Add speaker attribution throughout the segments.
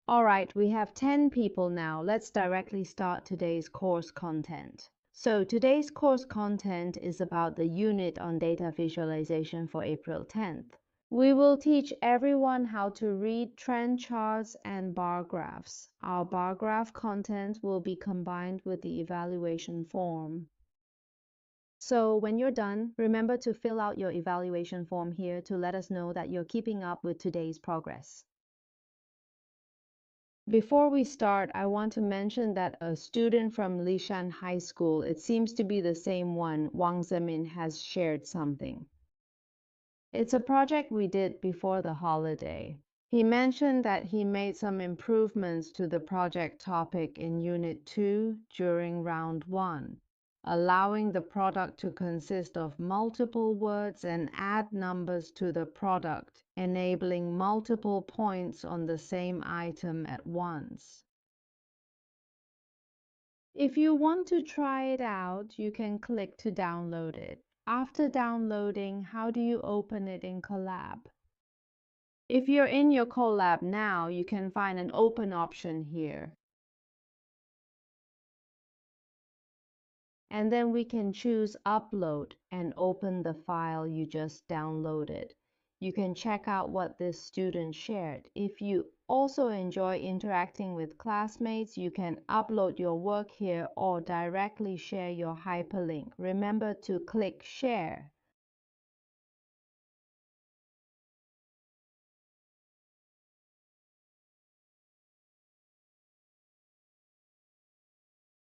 Speaker 1: All right, we have 10 people now. Let's directly start today's course content. So today's course content is about the unit on data visualization for April 10th. We will teach everyone how to read trend charts and bar graphs. Our bar graph content will be combined with the evaluation form. So when you're done, remember to fill out your evaluation form here to let us know that you're keeping up with today's progress. Before we start, I want to mention that a student from Lishan High School, it seems to be the same one, Wang Zemin, has shared something. It's a project we did before the holiday. He mentioned that he made some improvements to the project topic in Unit 2 during Round 1, allowing the product to consist of multiple words and add numbers to the product, enabling multiple points on the same item at once. If you want to try it out, you can click to download it. After downloading, how do you open it in Colab? If you're in your Colab now, you can find an open option here. And then we can choose upload and open the file you just downloaded. You can check out what this student shared. If you also enjoy interacting with classmates, you can upload your work here or directly share your hyperlink. Remember to click share.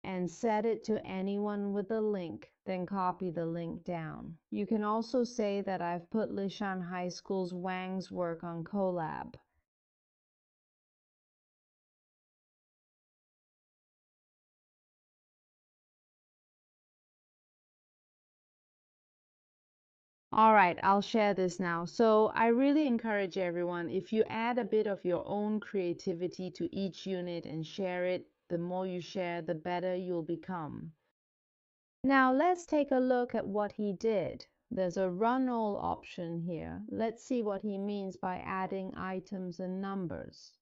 Speaker 1: And set it to anyone with a link, then copy the link down. You can also say that I've put Lishan High School's Wang's work on Colab. All right, I'll share this now. So I really encourage everyone, if you add a bit of your own creativity to each unit and share it, the more you share, the better you'll become. Now let's take a look at what he did. There's a run all option here. Let's see what he means by adding items and numbers.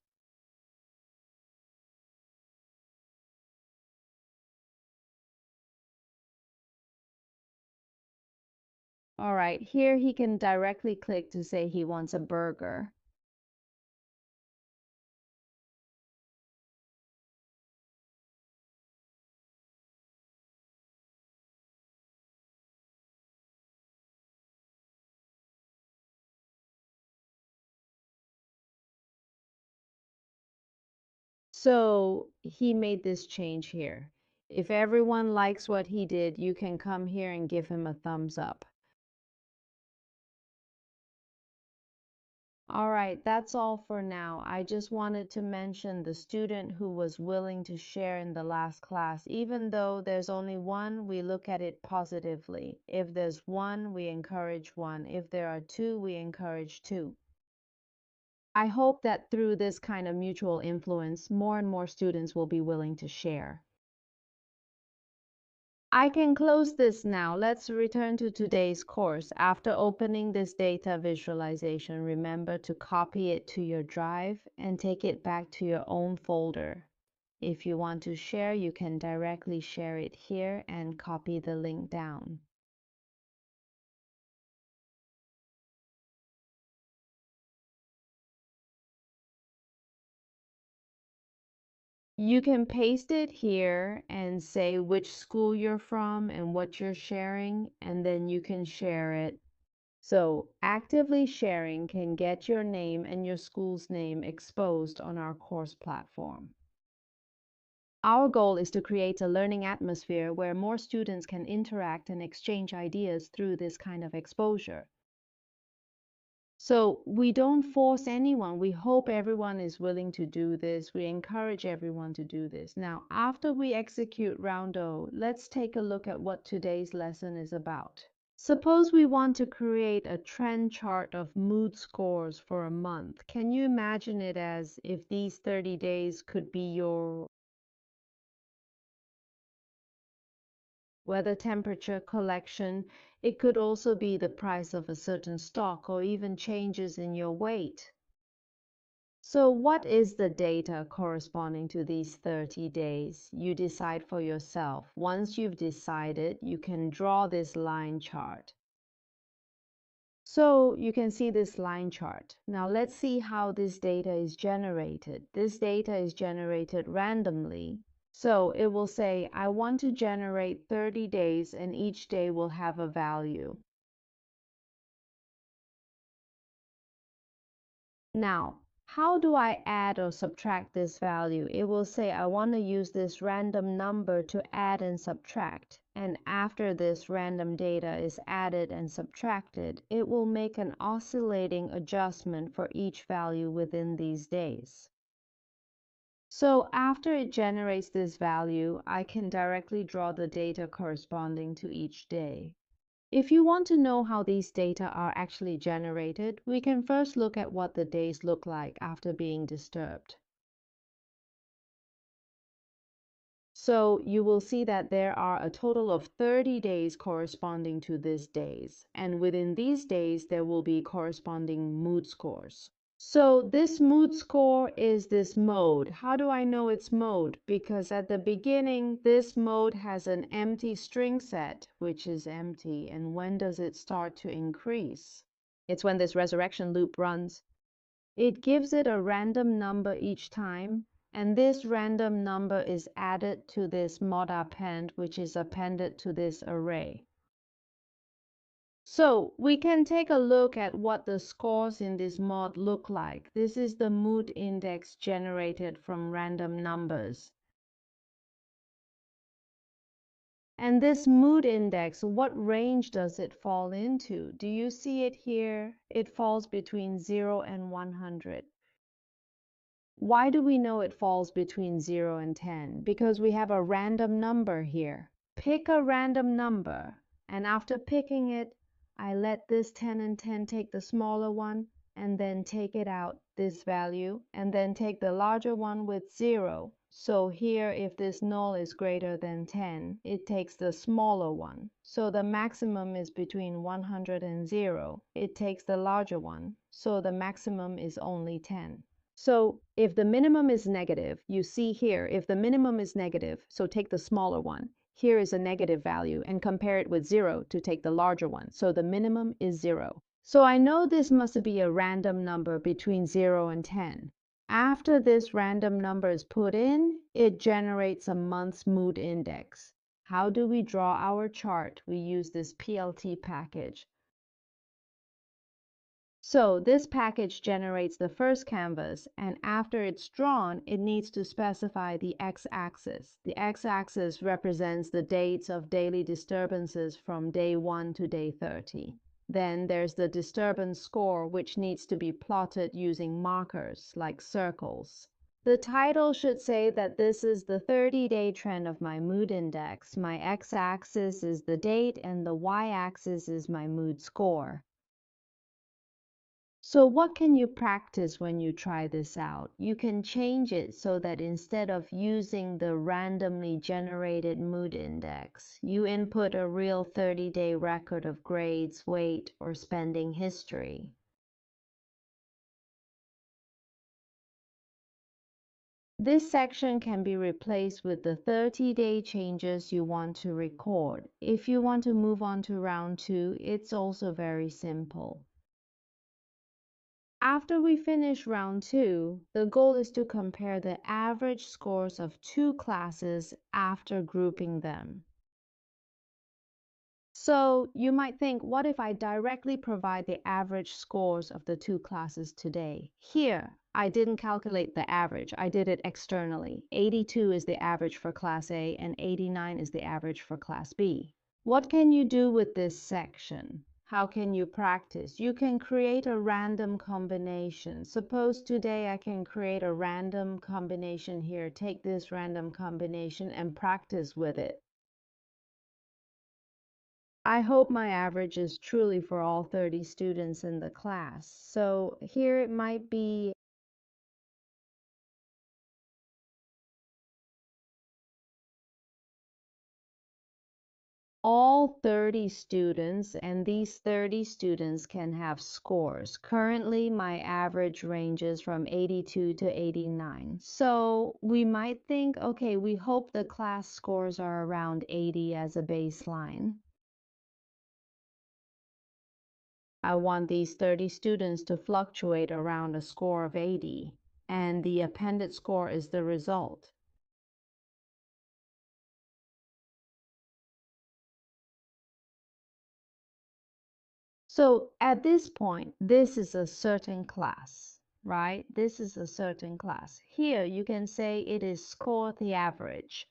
Speaker 1: All right, here he can directly click to say he wants a burger. So he made this change here. If everyone likes what he did, you can come here and give him a thumbs up. All right, that's all for now. I just wanted to mention the student who was willing to share in the last class. Even though there's only one, we look at it positively. If there's one, we encourage one. If there are two, we encourage two. I hope that through this kind of mutual influence, more and more students will be willing to share. I can close this now. Let's return to today's course. After opening this data visualization, remember to copy it to your drive and take it back to your own folder. If you want to share, you can directly share it here and copy the link down. You can paste it here and say which school you're from and what you're sharing, and then you can share it. So actively sharing can get your name and your school's name exposed on our course platform. Our goal is to create a learning atmosphere where more students can interact and exchange ideas through this kind of exposure. So we don't force anyone. We hope everyone is willing to do this. We encourage everyone to do this. Now, after we execute round O, let's take a look at what today's lesson is about. Suppose we want to create a trend chart of mood scores for a month. Can you imagine it as if these 30 days could be your weather temperature collection? It could also be the price of a certain stock or even changes in your weight. So what is the data corresponding to these 30 days? You decide for yourself. Once you've decided, you can draw this line chart. So you can see this line chart. Now let's see how this data is generated. This data is generated randomly. So it will say, I want to generate 30 days and each day will have a value. Now, how do I add or subtract this value? It will say I want to use this random number to add and subtract. And after this random data is added and subtracted, it will make an oscillating adjustment for each value within these days. So after it generates this value, I can directly draw the data corresponding to each day. If you want to know how these data are actually generated, we can first look at what the days look like after being disturbed. So you will see that there are a total of 30 days corresponding to these days, and within these days there will be corresponding mood scores. So this mood score is this mode. How do I know it's mode? Because at the beginning, this mode has an empty string set, which is empty. And when does it start to increase? It's when this resurrection loop runs. It gives it a random number each time, and this random number is added to this mod append, which is appended to this array. So we can take a look at what the scores in this mod look like. This is the mood index generated from random numbers. And this mood index, what range does it fall into? Do you see it here? It falls between 0 and 100. Why do we know it falls between 0 and 10? Because we have a random number here. Pick a random number, and after picking it, I let this 10 and 10 take the smaller one, and then take it out, this value, and then take the larger one with 0. So here, if this null is greater than 10, it takes the smaller one. So the maximum is between 100 and 0. It takes the larger one. So the maximum is only 10. So if the minimum is negative, you see here, if the minimum is negative, so take the smaller one. Here is a negative value and compare it with 0 to take the larger one. So the minimum is 0. So I know this must be a random number between 0 and 10. After this random number is put in, it generates a month's mood index. How do we draw our chart? We use this PLT package. So this package generates the first canvas, and after it's drawn, it needs to specify the x-axis. The x-axis represents the dates of daily disturbances from day 1 to day 30. Then there's the disturbance score, which needs to be plotted using markers like circles. The title should say that this is the 30-day trend of my mood index. My x-axis is the date and the y-axis is my mood score. So what can you practice when you try this out? You can change it so that instead of using the randomly generated mood index, you input a real 30-day record of grades, weight, or spending history. This section can be replaced with the 30-day changes you want to record. If you want to move on to round 2, it's also very simple. After we finish round 2, the goal is to compare the average scores of 2 classes after grouping them. So you might think, what if I directly provide the average scores of the 2 classes today? Here, I didn't calculate the average. I did it externally. 82 is the average for Class A and 89 is the average for Class B. What can you do with this section? How can you practice? You can create a random combination. Suppose today I can create a random combination here. Take this random combination and practice with it. I hope my average is truly for all 30 students in the class. So here it might be all 30 students, and these 30 students can have scores. Currently, my average ranges from 82 to 89. So we might think, okay, we hope the class scores are around 80 as a baseline. I want these 30 students to fluctuate around a score of 80, and the appended score is the result. So at this point, this is a certain class, right? This is a certain class. Here you can say it is score the average.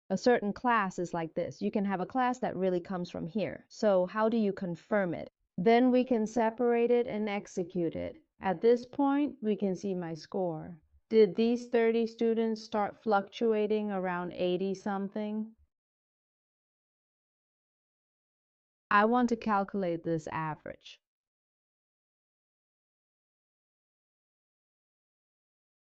Speaker 1: A certain class is like this. You can have a class that really comes from here. So how do you confirm it? Then we can separate it and execute it. At this point, we can see my score. Did these 30 students start fluctuating around 80 something? I want to calculate this average.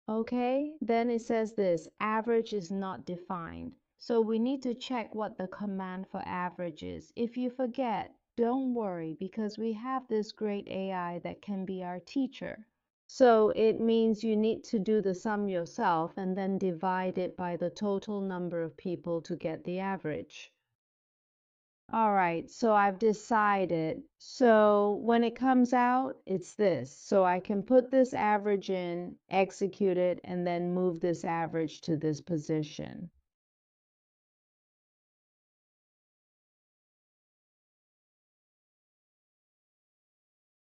Speaker 1: Okay, then it says this, average is not defined. So we need to check what the command for average is. If you forget, don't worry because we have this great AI that can be our teacher. So it means you need to do the sum yourself and then divide it by the total number of people to get the average. All right, so I've decided. So when it comes out, it's this. So I can put this average in, execute it, and then move this average to this position.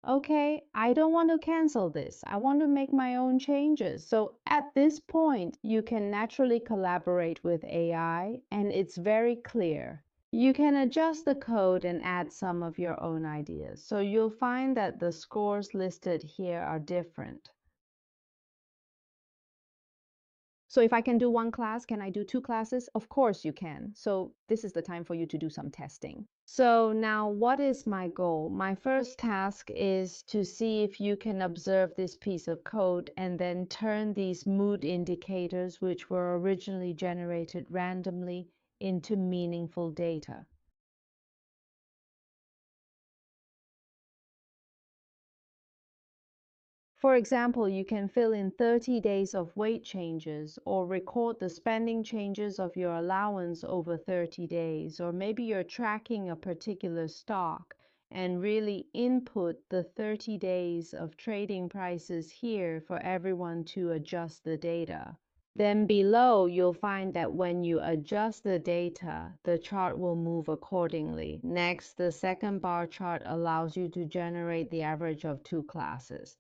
Speaker 1: Okay, I don't want to cancel this. I want to make my own changes. So at this point, you can naturally collaborate with AI, and it's very clear. You can adjust the code and add some of your own ideas. So you'll find that the scores listed here are different. So if I can do one class, can I do two classes? Of course you can. So this is the time for you to do some testing. So now what is my goal? My first task is to see if you can observe this piece of code and then turn these mood indicators, which were originally generated randomly, into meaningful data. For example, you can fill in 30 days of weight changes or record the spending changes of your allowance over 30 days, or maybe you're tracking a particular stock and really input the 30 days of trading prices here for everyone to adjust the data. Then below, you'll find that when you adjust the data, the chart will move accordingly. Next, the second bar chart allows you to generate the average of two classes.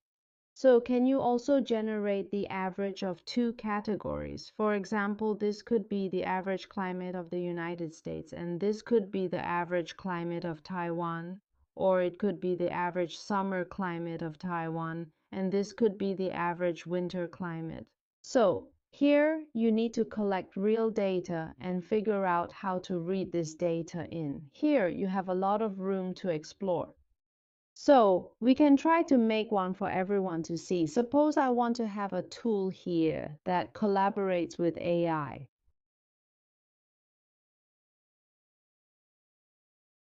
Speaker 1: So can you also generate the average of two categories? For example, this could be the average climate of the United States, and this could be the average climate of Taiwan, or it could be the average summer climate of Taiwan, and this could be the average winter climate. So here you need to collect real data and figure out how to read this data in. Here you have a lot of room to explore. So we can try to make one for everyone to see. Suppose I want to have a tool here that collaborates with AI.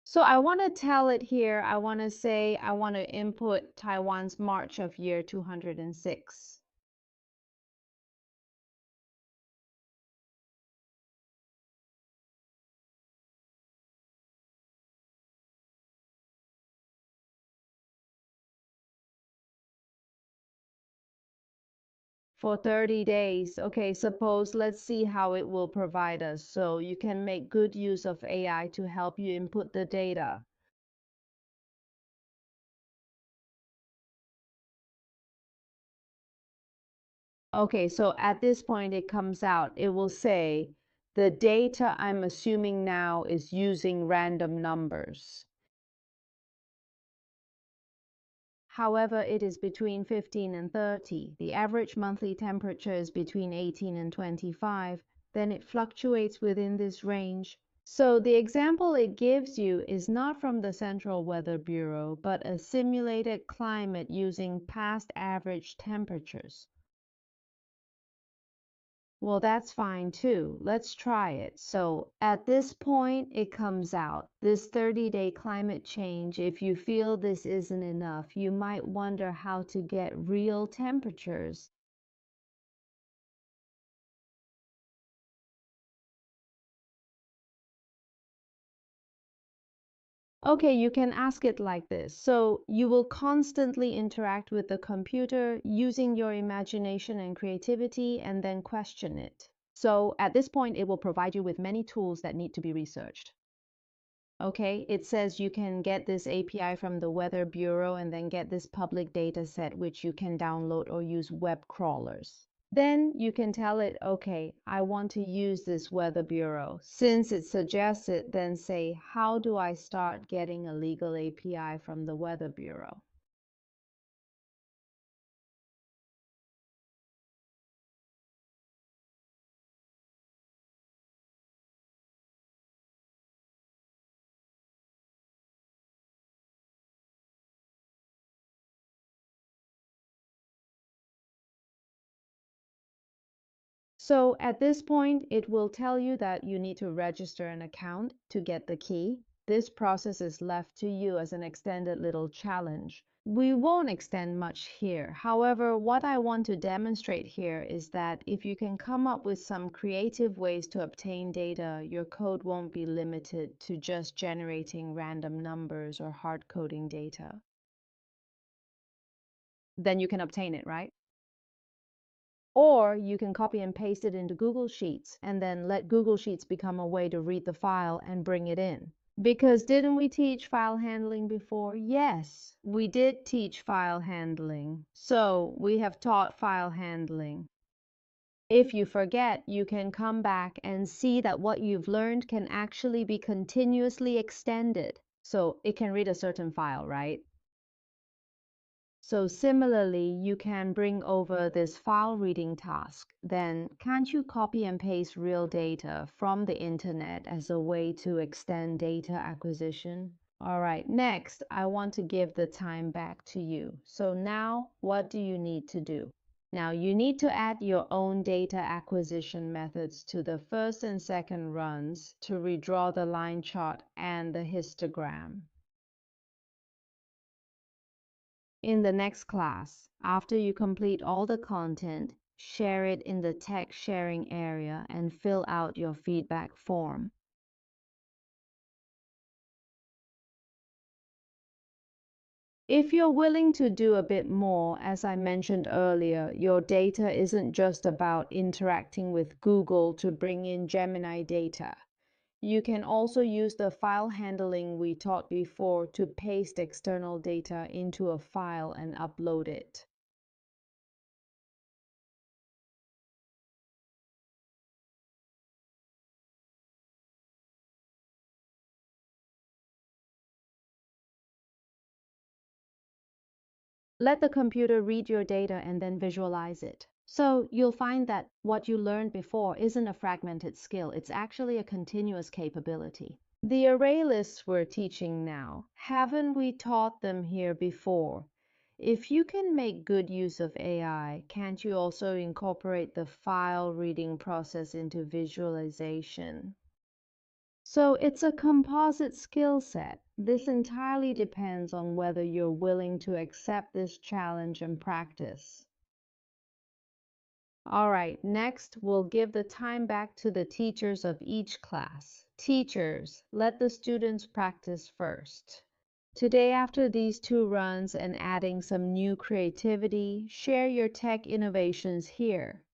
Speaker 1: So I want to tell it here, I want to say I want to input Taiwan's March of year 206. For 30 days. Okay, suppose let's see how it will provide us. So you can make good use of AI to help you input the data. Okay, so at this point it comes out, it will say the data I'm assuming now is using random numbers. However, it is between 15 and 30. The average monthly temperature is between 18 and 25. Then it fluctuates within this range. So the example it gives you is not from the Central Weather Bureau, but a simulated climate using past average temperatures. Well, that's fine too. Let's try it. So at this point, it comes out. This 30-day climate change, if you feel this isn't enough, you might wonder how to get real temperatures. Okay, you can ask it like this. So you will constantly interact with the computer using your imagination and creativity and then question it. So at this point, it will provide you with many tools that need to be researched. Okay, it says you can get this API from the Weather Bureau and then get this public data set which you can download or use web crawlers. Then you can tell it, okay, I want to use this Weather Bureau. Since it suggests it, then say, how do I start getting a legal API from the Weather Bureau? So at this point, it will tell you that you need to register an account to get the key. This process is left to you as an extended little challenge. We won't extend much here. However, what I want to demonstrate here is that if you can come up with some creative ways to obtain data, your code won't be limited to just generating random numbers or hard coding data. Then you can obtain it, right? Or you can copy and paste it into Google Sheets and then let Google Sheets become a way to read the file and bring it in. Because didn't we teach file handling before? Yes, we did teach file handling. So we have taught file handling. If you forget, you can come back and see that what you've learned can actually be continuously extended. So it can read a certain file, right? So similarly, you can bring over this file reading task. Then can't you copy and paste real data from the internet as a way to extend data acquisition? All right, next, I want to give the time back to you. So now, what do you need to do? Now, you need to add your own data acquisition methods to the first and second runs to redraw the line chart and the histogram. In the next class, after you complete all the content, share it in the text sharing area and fill out your feedback form. If you're willing to do a bit more, as I mentioned earlier, your data isn't just about interacting with Google to bring in Gemini data. You can also use the file handling we taught before to paste external data into a file and upload it. Let the computer read your data and then visualize it. So you'll find that what you learned before isn't a fragmented skill, it's actually a continuous capability. The array lists we're teaching now, haven't we taught them here before? If you can make good use of AI, can't you also incorporate the file reading process into visualization? So it's a composite skill set. This entirely depends on whether you're willing to accept this challenge and practice. All right, next we'll give the time back to the teachers of each class. Teachers, let the students practice first. Today, after these 2 runs and adding some new creativity, share your tech innovations here.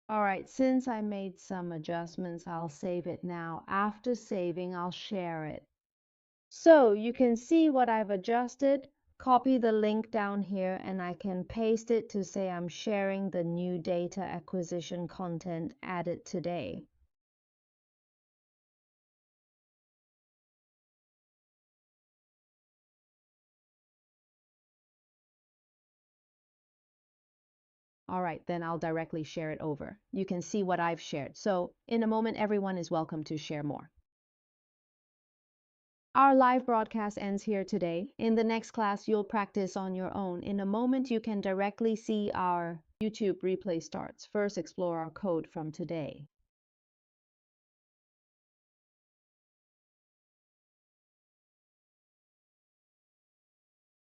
Speaker 1: All right, since I made some adjustments, I'll save it now. After saving, I'll share it. So you can see what I've adjusted. Copy the link down here and I can paste it to say I'm sharing the new data acquisition content added today. All right, then I'll directly share it over. You can see what I've shared. So in a moment, everyone is welcome to share more. Our live broadcast ends here today. In the next class, you'll practice on your own. In a moment, you can directly see our YouTube replay starts. First, explore our code from today.